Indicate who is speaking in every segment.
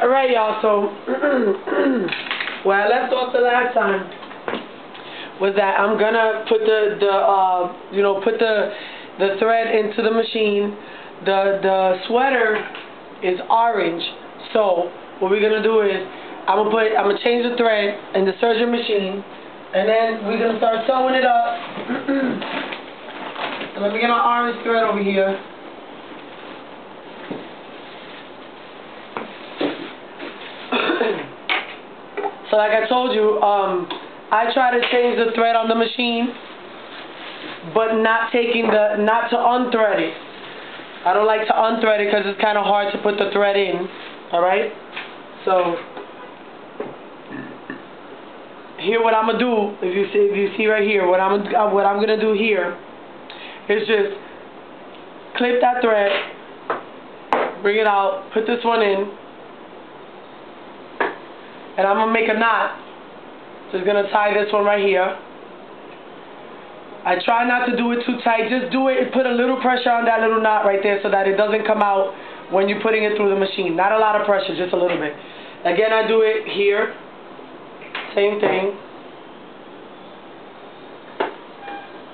Speaker 1: Alright, y'all, so where I left off the last time was that I'm gonna put put the thread into the machine. The sweater is orange, so what we're gonna do is I'm gonna change the thread in the serger machine, and then we're gonna start sewing it up. So let me get my orange thread over here. So like I told you, I try to change the thread on the machine, but not to unthread it. I don't like to unthread it because it's kind of hard to put the thread in. All right. So here, what I'm gonna do, if you see right here, what I'm gonna do here is just clip that thread, bring it out, put this one in, and I'm gonna make a knot. Just gonna tie this one right here. I try not to do it too tight. Just do it, put a little pressure on that little knot right there so that it doesn't come out when you're putting it through the machine. Not a lot of pressure, just a little bit. Again, I do it here. Same thing.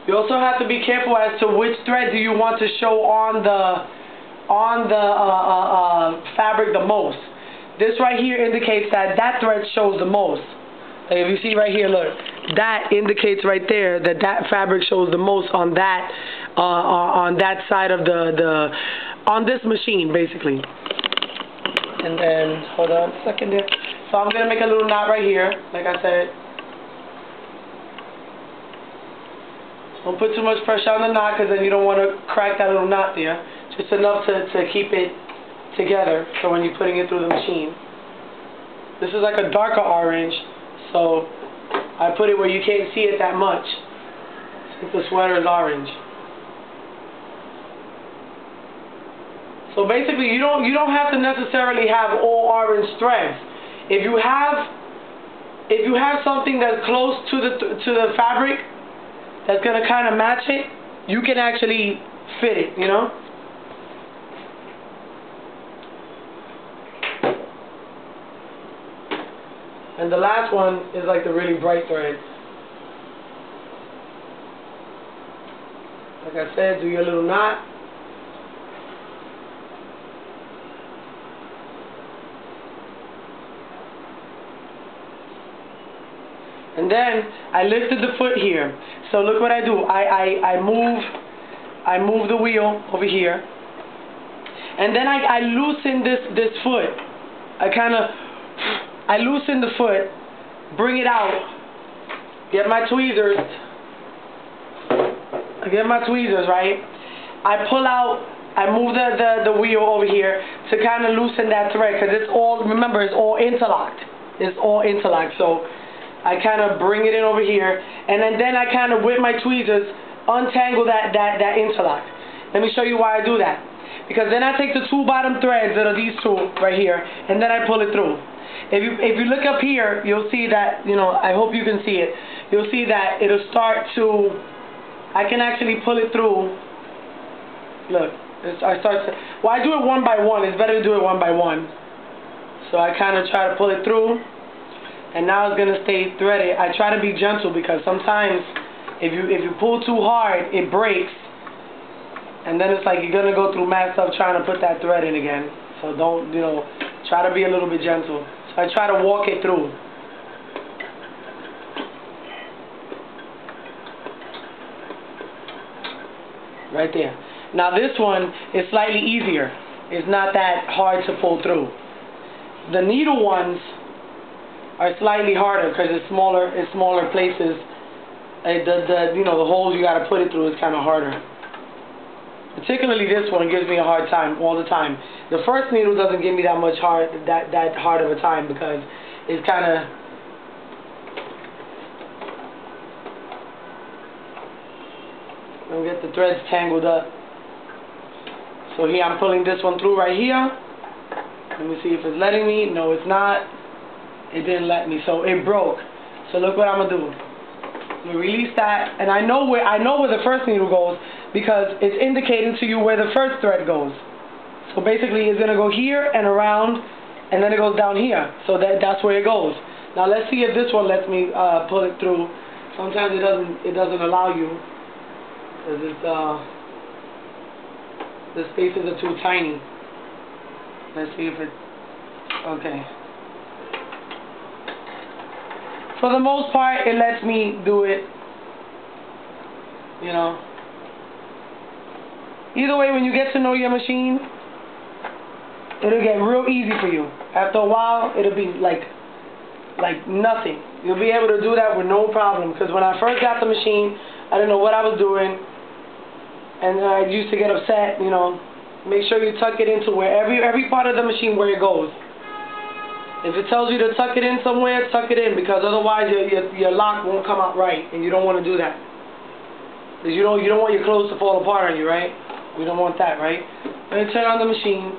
Speaker 1: You also have to be careful as to which thread do you want to show on the fabric the most. This right here indicates that thread shows the most. Like if you see right here, look, that indicates right there that fabric shows the most on that side of on this machine basically. And then hold on a second there. So I'm gonna make a little knot right here, like I said. Don't put too much pressure on the knot because then you don't want to crack that little knot there. Just enough to keep it together so when you're putting it through the machine. This is like a darker orange, so I put it where you can't see it that much since the sweater is orange. So basically you don't have to necessarily have all orange threads. If you have something that's close to the fabric that's gonna kind of match it, you can actually fit it, you know? And the last one is like the really bright thread. Like I said, do your little knot. And then I lifted the foot here. So look what I do. I move the wheel over here. And then I loosen this foot. I loosen the foot, bring it out, get my tweezers, right? I pull out, I move the wheel over here to kind of loosen that thread because it's all, remember, it's all interlocked. It's all interlocked. So I kind of bring it in over here, and then I kind of, with my tweezers, untangle that interlock. Let me show you why I do that. Because then I take the two bottom threads that are these two right here, and then I pull it through. If you look up here, you'll see that, I hope you can see it. You'll see that it'll start to, I can actually pull it through. Look, I do it one by one. It's better to do it one by one. So I kind of try to pull it through, and now it's gonna stay threaded. I try to be gentle because sometimes if you pull too hard, it breaks, and then it's like you're gonna go through mad stuff trying to put that thread in again. So don't, try to be a little bit gentle. So I try to walk it through. Right there. Now this one is slightly easier. It's not that hard to pull through. The needle ones are slightly harder because it's smaller places. The holes you got to put it through is kind of harder. Particularly this one gives me a hard time all the time. The first needle doesn't give me that hard of a time because it's kind of, I'll get the threads tangled up. So here I'm pulling this one through right here. Let me see if it's letting me. No, it's not. It didn't let me, so it broke. So look what I'm gonna do. I'm gonna release that, and I know where the first needle goes because it's indicating to you where the first thread goes. So basically, it's gonna go here and around and then it goes down here. So that's where it goes. Now let's see if this one lets me pull it through. Sometimes it doesn't allow you, because it's the spaces are too tiny. Let's see if it, okay. For the most part, it lets me do it, you know. Either way, when you get to know your machine, it'll get real easy for you. After a while, it'll be like nothing. You'll be able to do that with no problem. Because when I first got the machine, I didn't know what I was doing, and I used to get upset. You know, make sure you tuck it into where every part of the machine where it goes. If it tells you to tuck it in somewhere, tuck it in, because otherwise your lock won't come out right, and you don't want to do that. Because you don't want your clothes to fall apart on you, right? We don't want that, right? Let me turn on the machine.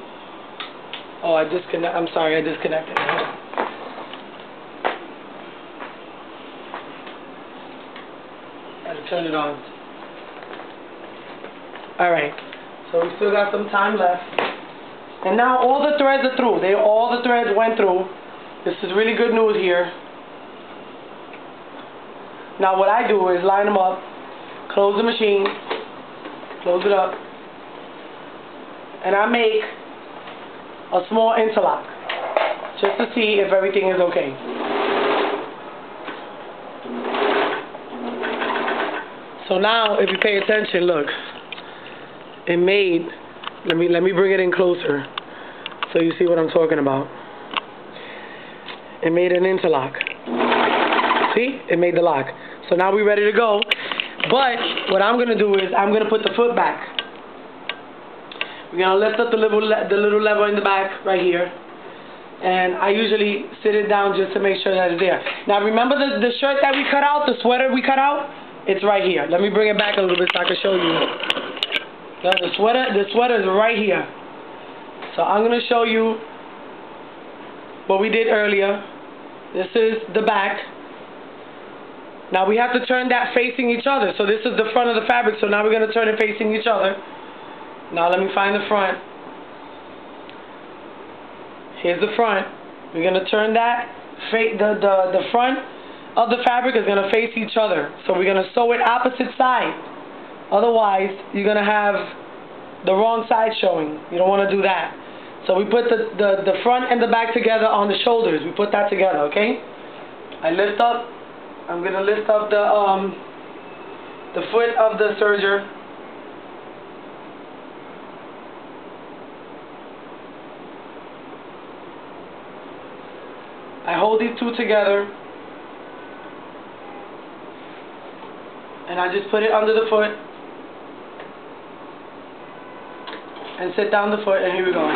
Speaker 1: Oh, I'm sorry, I disconnected. Gotta turn it on. Alright, so we still got some time left. And now all the threads are through. All the threads went through. This is really good news here. Now what I do is line them up, close the machine, close it up, and I make a small interlock just to see if everything is okay. So now if you pay attention, look, it made, let me bring it in closer so you see what I'm talking about. It made an interlock. See? It made the lock. So now we're ready to go. But what I'm going to do is I'm going to put the foot back. We're going to lift up the little lever in the back right here. And I usually sit it down just to make sure that it's there. Now remember the shirt that we cut out, the sweater we cut out? It's right here. Let me bring it back a little bit so I can show you. The sweater is right here. So I'm going to show you what we did earlier. This is the back. Now we have to turn that facing each other. So this is the front of the fabric. So now we're going to turn it facing each other. Now let me find the front. Here's the front. We're going to turn that. The front of the fabric is going to face each other. So we're going to sew it opposite side. Otherwise, you're going to have the wrong side showing. You don't want to do that. So we put the front and the back together on the shoulders. We put that together, okay? I lift up. I'm going to lift up the foot of the serger. I hold these two together. And I just put it under the foot. And sit down the foot, and here we go.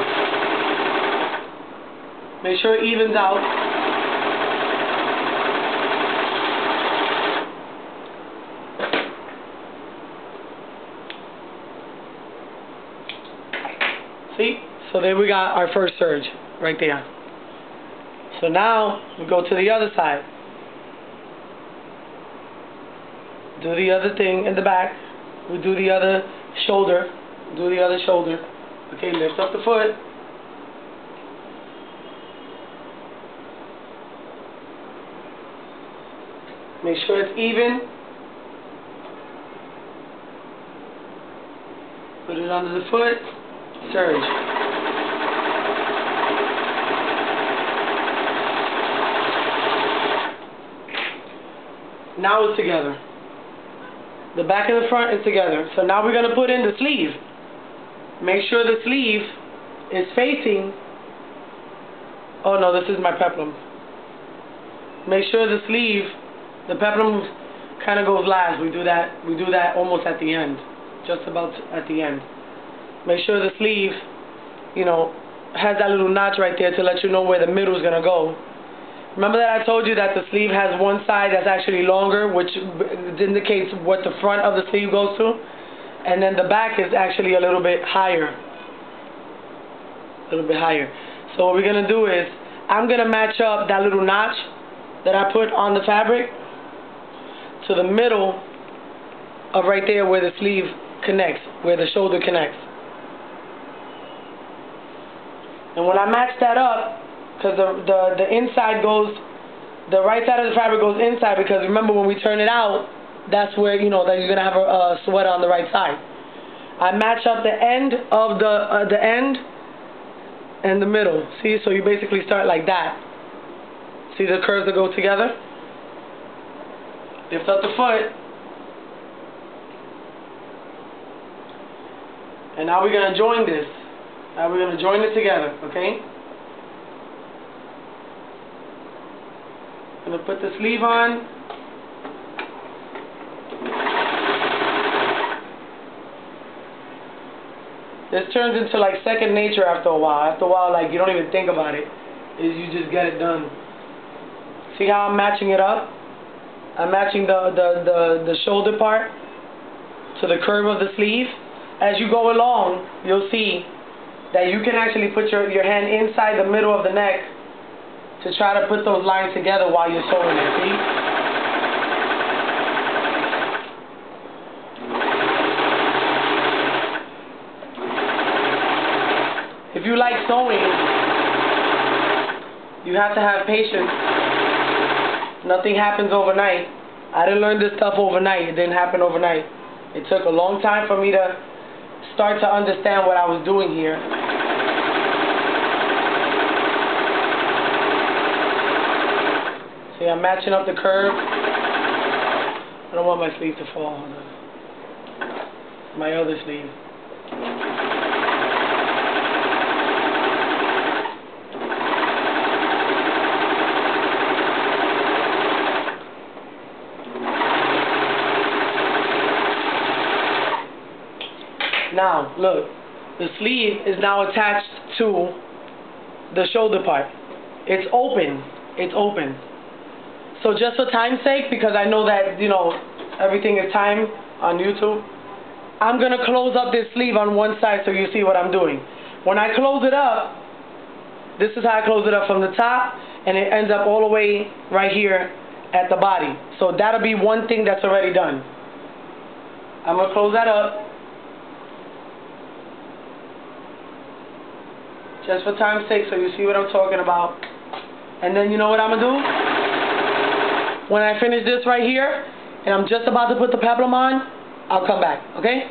Speaker 1: Make sure it evens out. See? So there we got our first serge right there. So now we go to the other side. Do the other thing in the back. We do the other shoulder. Do the other shoulder. Okay, lift up the foot. Make sure it's even. Put it under the foot. Serge. Now it's together. The back and the front is together. So now we're going to put in the sleeve. Make sure the sleeve is facing. Oh no, this is my peplum. Make sure the sleeve, the peplum kind of goes last. We do that almost at the end, just about at the end. Make sure the sleeve, you know, has that little notch right there to let you know where the middle is gonna go. Remember that I told you that the sleeve has one side that's actually longer, which indicates what the front of the sleeve goes to. And then the back is actually a little bit higher. A little bit higher. So what we're going to do is, I'm going to match up that little notch that I put on the fabric to the middle of right there where the sleeve connects, where the shoulder connects. And when I match that up, because the inside goes, the right side of the fabric goes inside, because remember when we turn it out, that's where, you know, that you're going to have a sweater on the right side. I match up the end of the end and the middle. See, so you basically start like that. See the curves that go together? Lift up the foot. And now we're going to join this. Now we're going to join it together, okay? I'm going to put the sleeve on. This turns into like second nature after a while. After a while, like, you don't even think about it. You just get it done. See how I'm matching it up? I'm matching the shoulder part to the curve of the sleeve. As you go along, you'll see that you can actually put your hand inside the middle of the neck to try to put those lines together while you're sewing it, see? If you like sewing, you have to have patience. Nothing happens overnight. I didn't learn this stuff overnight. It didn't happen overnight. It took a long time for me to start to understand what I was doing here. See, I'm matching up the curve. I don't want my sleeve to fall. Hold on. My other sleeve. Now, look, the sleeve is now attached to the shoulder part. It's open. It's open. So just for time's sake, because I know that, you know, everything is time on YouTube, I'm going to close up this sleeve on one side so you see what I'm doing. When I close it up, this is how I close it up from the top, and it ends up all the way right here at the body. So that'll be one thing that's already done. I'm going to close that up. Just for time's sake, so you see what I'm talking about. And then you know what I'm going to do? When I finish this right here, and I'm just about to put the peplum on, I'll come back, okay?